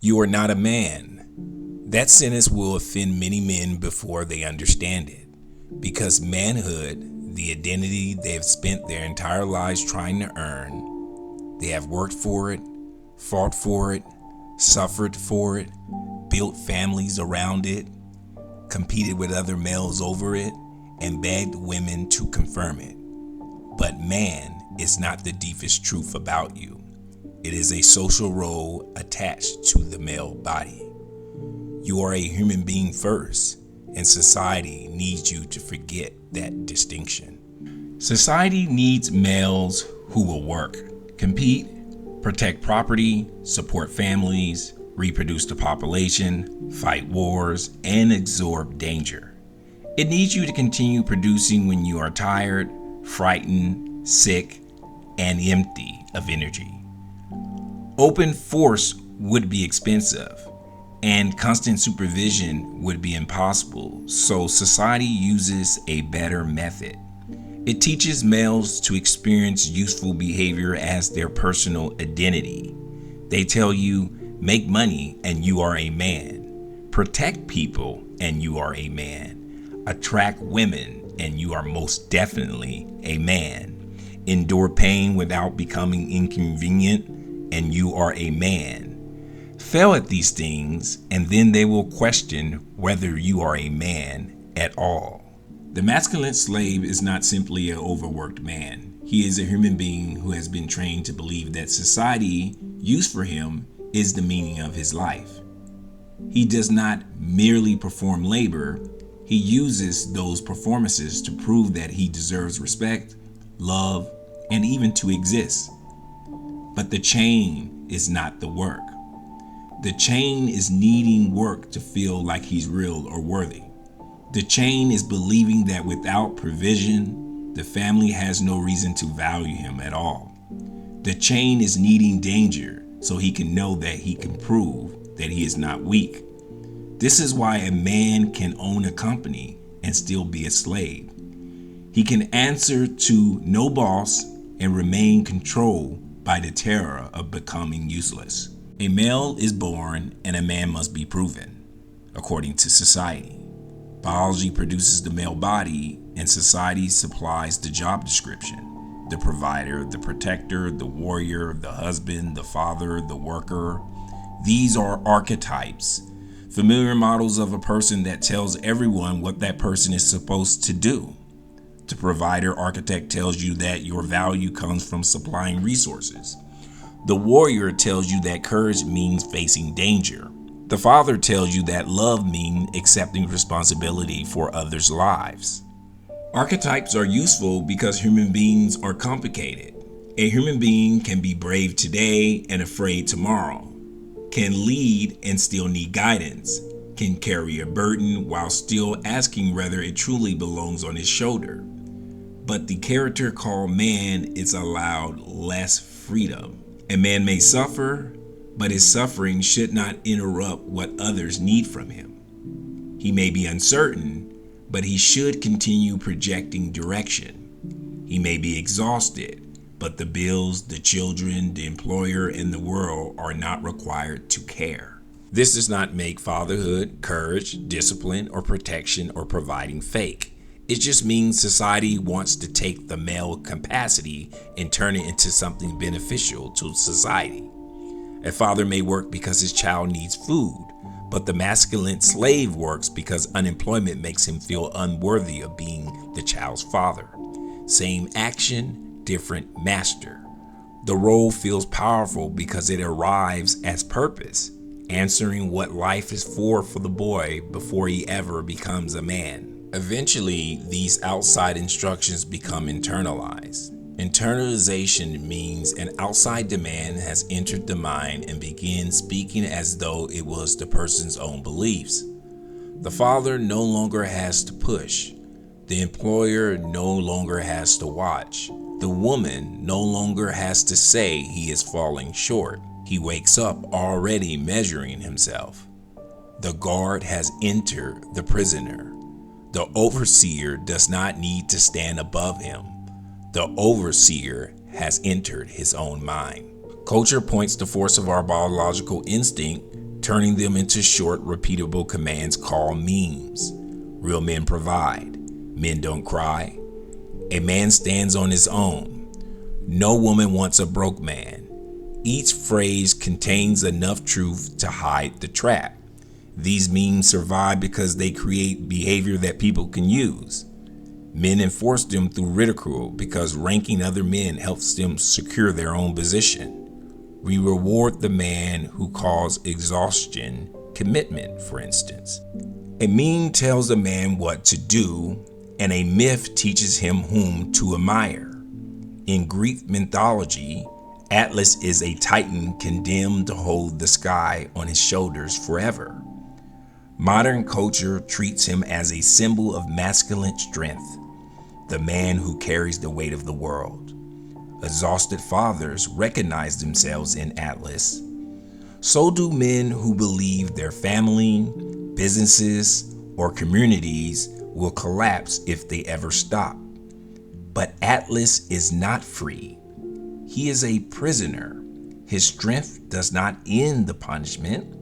You are not a man. That sentence will offend many men before they understand it, because manhood, the identity they have spent their entire lives trying to earn, they have worked for it, fought for it, suffered for it, built families around it, competed with other males over it, and begged women to confirm it. But man is not the deepest truth about you. It is a social role attached to the male body. You are a human being first, and society needs you to forget that distinction. Society needs males who will work, compete, protect property, support families, reproduce the population, fight wars, and absorb danger. It needs you to continue producing when you are tired, frightened, sick, and empty of energy. Open force would be expensive, and constant supervision would be impossible, so society uses a better method. It teaches males to experience useful behavior as their personal identity. They tell you, make money and you are a man. Protect people and you are a man. Attract women and you are most definitely a man. Endure pain without becoming inconvenient and you are a man. Fail at these things and then they will question whether you are a man at all. The masculine slave is not simply an overworked man. He is a human being who has been trained to believe that society used for him is the meaning of his life. He does not merely perform labor, he uses those performances to prove that he deserves respect, love, and even to exist. But the chain is not the work. The chain is needing work to feel like he's real or worthy. The chain is believing that without provision, the family has no reason to value him at all. The chain is needing danger so he can know that he can prove that he is not weak. This is why a man can own a company and still be a slave. He can answer to no boss and remain controlled by the terror of becoming useless. A male is born and a man must be proven, according to society. Biology produces the male body and society supplies the job description. The provider, the protector, the warrior, the husband, the father, the worker. These are archetypes, familiar models of a person that tells everyone what that person is supposed to do. The provider architect tells you that your value comes from supplying resources. The warrior tells you that courage means facing danger. The father tells you that love means accepting responsibility for others' lives. Archetypes are useful because human beings are complicated. A human being can be brave today and afraid tomorrow, can lead and still need guidance, can carry a burden while still asking whether it truly belongs on his shoulder. But the character called man is allowed less freedom. A man may suffer, but his suffering should not interrupt what others need from him. He may be uncertain, but he should continue projecting direction. He may be exhausted, but the bills, the children, the employer, and the world are not required to care. This does not make fatherhood, courage, discipline, or protection or providing fake. It just means society wants to take the male capacity and turn it into something beneficial to society. A father may work because his child needs food, but the masculine slave works because unemployment makes him feel unworthy of being the child's father. Same action, different master. The role feels powerful because it arrives as purpose, answering what life is for the boy before he ever becomes a man. Eventually, these outside instructions become internalized. Internalization means an outside demand has entered the mind and begins speaking as though it was the person's own beliefs. The father no longer has to push. The employer no longer has to watch. The woman no longer has to say he is falling short. He wakes up already measuring himself. The guard has entered the prisoner. The overseer does not need to stand above him. The overseer has entered his own mind. Culture points the force of our biological instinct turning them into short, repeatable commands called memes. Real men provide. Men don't cry. A man stands on his own. No woman wants a broke man. Each phrase contains enough truth to hide the trap. These memes survive because they create behavior that people can use. Men enforce them through ridicule because ranking other men helps them secure their own position. We reward the man who calls exhaustion commitment, for instance. A meme tells a man what to do, and a myth teaches him whom to admire. In Greek mythology, Atlas is a titan condemned to hold the sky on his shoulders forever. Modern culture treats him as a symbol of masculine strength, the man who carries the weight of the world. Exhausted fathers recognize themselves in Atlas. So do men who believe their family, businesses, or communities will collapse if they ever stop. But Atlas is not free. He is a prisoner. His strength does not end the punishment.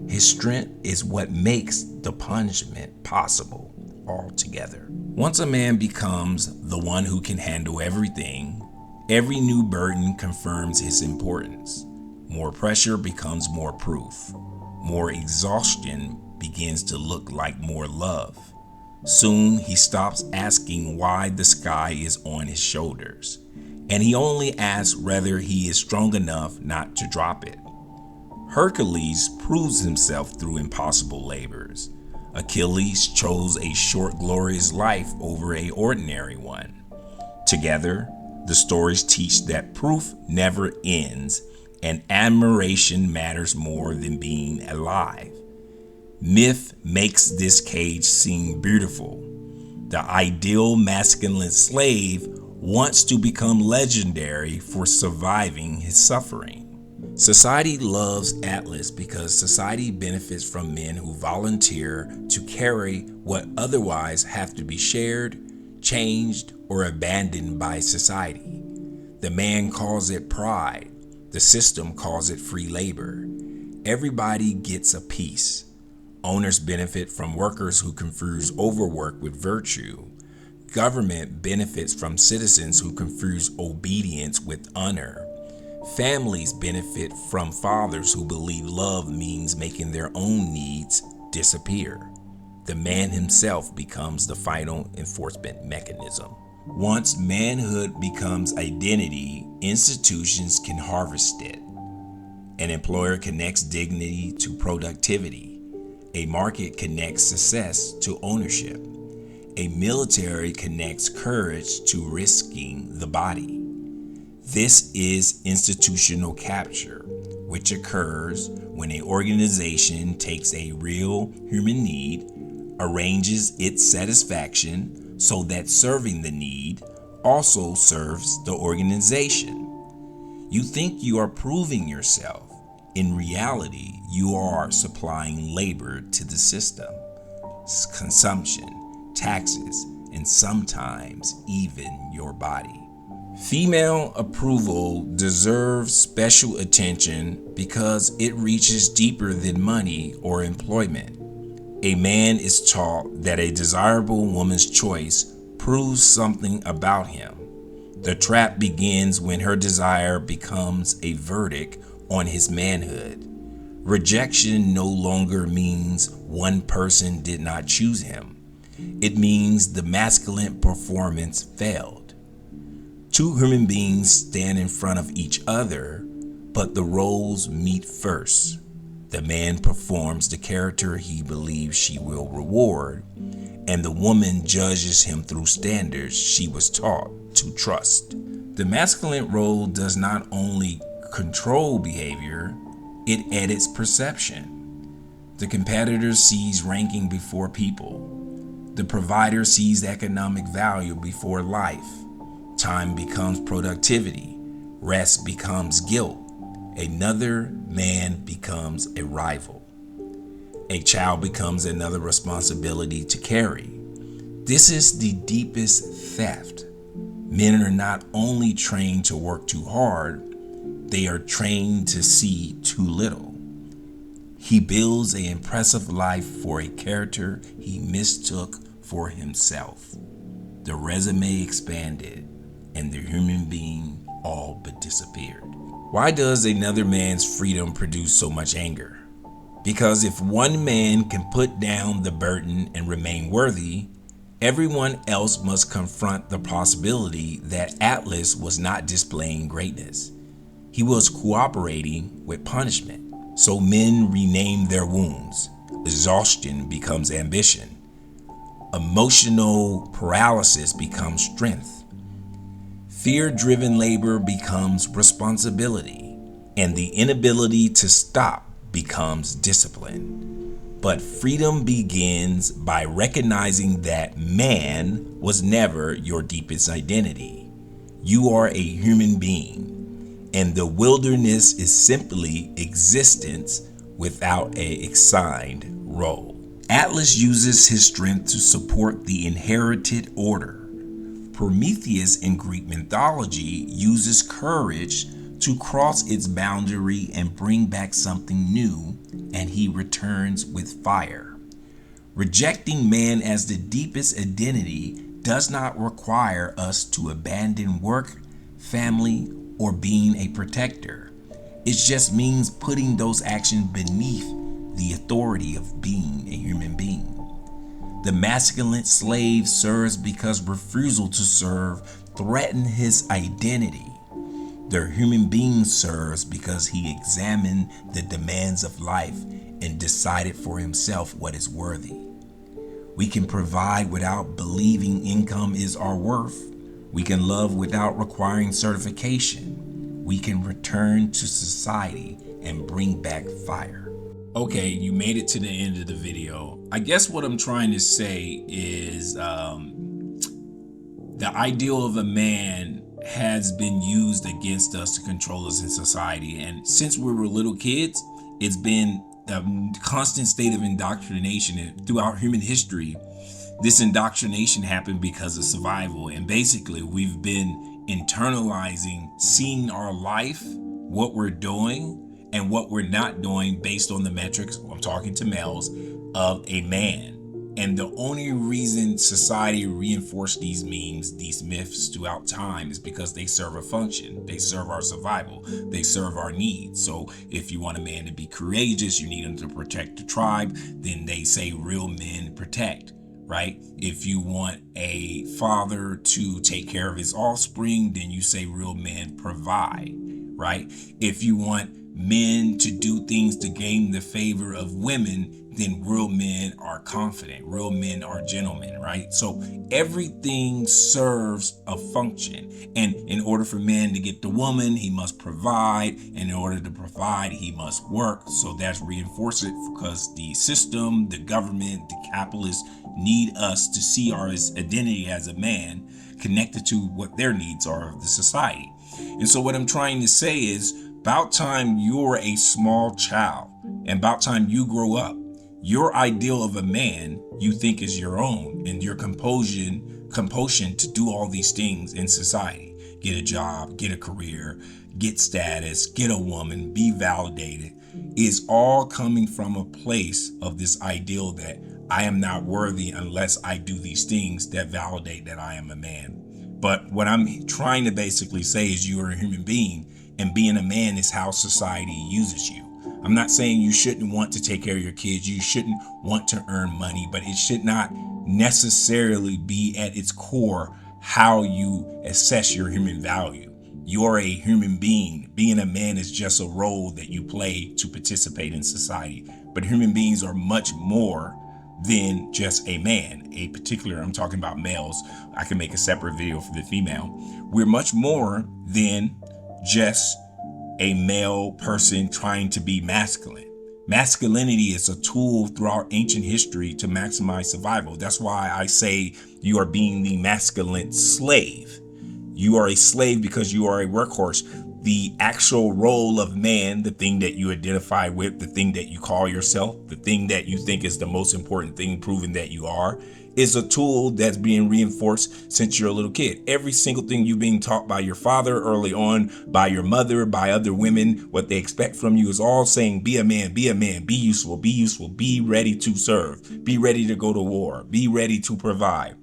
His strength is what makes the punishment possible altogether. Once a man becomes the one who can handle everything, every new burden confirms his importance. More pressure becomes more proof. More exhaustion begins to look like more love. Soon he stops asking why the sky is on his shoulders, and he only asks whether he is strong enough not to drop it. Hercules proves himself through impossible labors. Achilles chose a short, glorious life over an ordinary one. Together, the stories teach that proof never ends and admiration matters more than being alive. Myth makes this cage seem beautiful. The ideal masculine slave wants to become legendary for surviving his suffering. Society loves Atlas because society benefits from men who volunteer to carry what otherwise have to be shared, changed, or abandoned by society. The man calls it pride. The system calls it free labor. Everybody gets a piece. Owners benefit from workers who confuse overwork with virtue. Government benefits from citizens who confuse obedience with honor. Families benefit from fathers who believe love means making their own needs disappear. The man himself becomes the final enforcement mechanism. Once manhood becomes identity, institutions can harvest it. An employer connects dignity to productivity. A market connects success to ownership. A military connects courage to risking the body. This is institutional capture, which occurs when an organization takes a real human need, arranges its satisfaction so that serving the need also serves the organization. You think you are proving yourself. In reality, you are supplying labor to the system, consumption, taxes, and sometimes even your body. Female approval deserves special attention because it reaches deeper than money or employment. A man is taught that a desirable woman's choice proves something about him. The trap begins when her desire becomes a verdict on his manhood. Rejection no longer means one person did not choose him. It means the masculine performance failed. Two human beings stand in front of each other, but the roles meet first. The man performs the character he believes she will reward, and the woman judges him through standards she was taught to trust. The masculine role does not only control behavior, it edits perception. The competitor sees ranking before people. The provider sees economic value before life. Time becomes productivity. Rest becomes guilt. Another man becomes a rival. A child becomes another responsibility to carry. This is the deepest theft. Men are not only trained to work too hard, they are trained to see too little. He builds an impressive life for a character he mistook for himself. The resume expanded, and the human being all but disappeared. Why does another man's freedom produce so much anger? Because if one man can put down the burden and remain worthy, everyone else must confront the possibility that Atlas was not displaying greatness. He was cooperating with punishment. So men rename their wounds. Exhaustion becomes ambition. Emotional paralysis becomes strength. Fear-driven labor becomes responsibility. And the inability to stop becomes discipline. But freedom begins by recognizing that man was never your deepest identity. You are a human being. And the wilderness is simply existence without an assigned role. Atlas uses his strength to support the inherited order. Prometheus in Greek mythology uses courage to cross its boundary and bring back something new, and he returns with fire. Rejecting man as the deepest identity does not require us to abandon work, family, or being a protector. It just means putting those actions beneath the authority of being a human being. The masculine slave serves because refusal to serve threatens his identity. The human being serves because he examined the demands of life and decided for himself what is worthy. We can provide without believing income is our worth. We can love without requiring certification. We can return to society and bring back fire. Okay, you made it to the end of the video. I guess what I'm trying to say is the ideal of a man has been used against us to control us in society. And since we were little kids, it's been a constant state of indoctrination. And throughout human history, this indoctrination happened because of survival. And basically, we've been internalizing, seeing our life, what we're doing, and what we're not doing based on the metrics, I'm talking to males, of a man. And the only reason society reinforced these memes, these myths throughout time is because they serve a function. They serve our survival. They serve our needs. So if you want a man to be courageous, you need him to protect the tribe, then they say real men protect, right? If you want a father to take care of his offspring, then you say real men provide, right? If you want men to do things to gain the favor of women, then real men are confident. Real men are gentlemen, right? So everything serves a function. And in order for man to get the woman, he must provide. And in order to provide, he must work. So that's reinforced it because the system, the government, the capitalists need us to see our identity as a man connected to what their needs are of the society. And so what I'm trying to say is, about time you're a small child and about time you grow up, your ideal of a man you think is your own, and your compulsion to do all these things in society. Get a job, get a career, get status, get a woman, be validated, is all coming from a place of this ideal that I am not worthy unless I do these things that validate that I am a man. But what I'm trying to basically say is you are a human being, and being a man is how society uses you. I'm not saying you shouldn't want to take care of your kids. You shouldn't want to earn money, but it should not necessarily be at its core how you assess your human value. You're a human being. Being a man is just a role that you play to participate in society. But human beings are much more than just a man. I'm talking about males. I can make a separate video for the female. We're much more than just a male person trying to be masculine. Masculinity is a tool throughout ancient history to maximize survival. That's why I say you are being the masculine slave. You are a slave because you are a workhorse. the actual role of man, the thing that you identify with, the thing that you call yourself, the thing that you think is the most important thing, proving that you are, is a tool that's being reinforced since you're a little kid. Every single thing you're being taught by your father early on, by your mother, by other women, what they expect from you is all saying, be a man, be useful, be ready to serve, be ready to go to war, be ready to provide.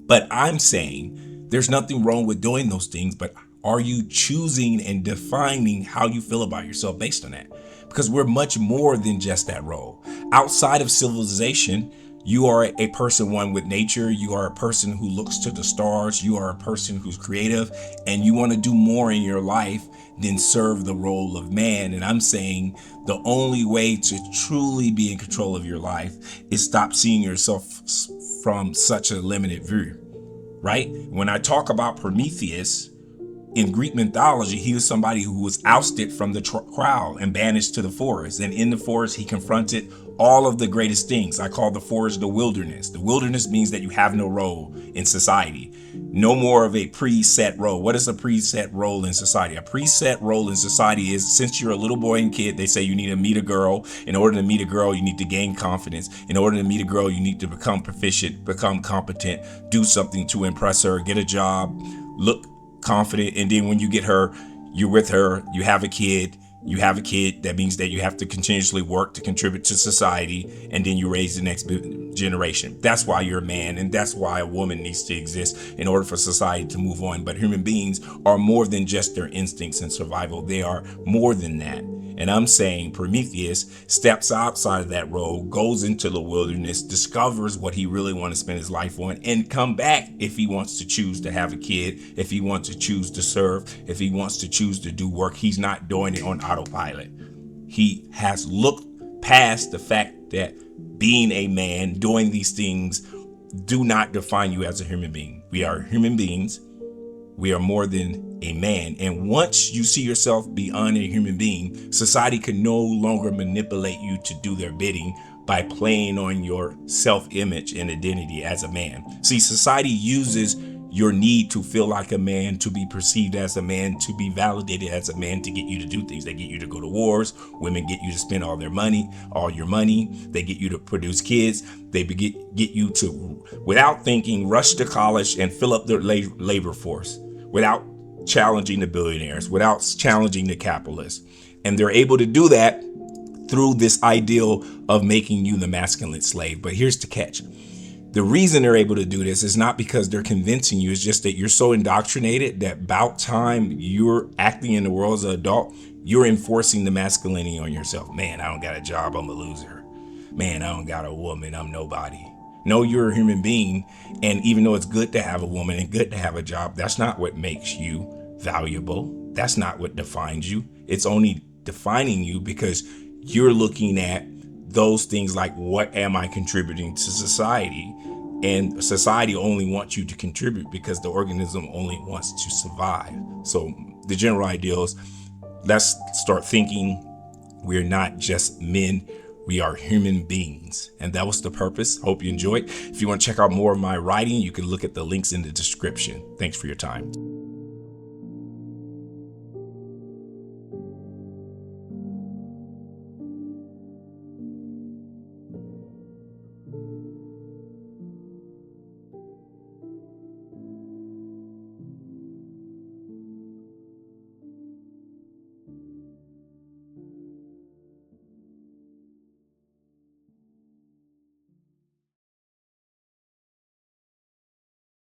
But I'm saying there's nothing wrong with doing those things, but are you choosing and defining how you feel about yourself based on that? Because we're much more than just that role. Outside of civilization, you are a person one with nature. You are a person who looks to the stars. You are a person who's creative, and you want to do more in your life than serve the role of man. And I'm saying the only way to truly be in control of your life is stop seeing yourself from such a limited view, right? When I talk about Prometheus, in Greek mythology, he was somebody who was ousted from the crowd and banished to the forest. And in the forest, he confronted all of the greatest things. I call the forest the wilderness. The wilderness means that you have no role in society. No more of a preset role. What is a preset role in society? A preset role in society is, since you're a little boy and kid, they say you need to meet a girl. In order to meet a girl, you need to gain confidence. In order to meet a girl, you need to become proficient, become competent, do something to impress her, get a job, look confident. And then when you get her, you're with her, you have a kid. That means that you have to continuously work to contribute to society, and then you raise the next generation. That's why you're a man, and that's why a woman needs to exist in order for society to move on. But human beings are more than just their instincts and survival. They are more than that. And I'm saying Prometheus steps outside of that role, goes into the wilderness, discovers what he really wants to spend his life on, and come back if he wants to choose to have a kid, if he wants to choose to serve, if he wants to choose to do work. He's not doing it on autopilot. He has looked past the fact that being a man, doing these things, do not define you as a human being. We are human beings. We are more than a man. And once you see yourself beyond a human being, society can no longer manipulate you to do their bidding by playing on your self-image and identity as a man. See, society uses your need to feel like a man, to be perceived as a man, to be validated as a man, to get you to do things. They get you to go to wars. Women get you to spend all your money. They get you to produce kids. They get you to, without thinking, rush to college and fill up their labor force without challenging the billionaires, without challenging the capitalists. And they're able to do that through this ideal of making you the masculine slave. But here's the catch. The reason they're able to do this is not because they're convincing you. It's just that you're so indoctrinated that about time you're acting in the world as an adult, you're enforcing the masculinity on yourself. Man, I don't got a job, I'm a loser. Man, I don't got a woman, I'm nobody. No, you're a human being. And even though it's good to have a woman and good to have a job, that's not what makes you valuable. That's not what defines you. It's only defining you because you're looking at those things like, what am I contributing to society? And society only wants you to contribute because the organism only wants to survive. So the general idea is, let's start thinking we're not just men. We are human beings. And that was the purpose. Hope you enjoyed. If you want to check out more of my writing, you can look at the links in the description. Thanks for your time.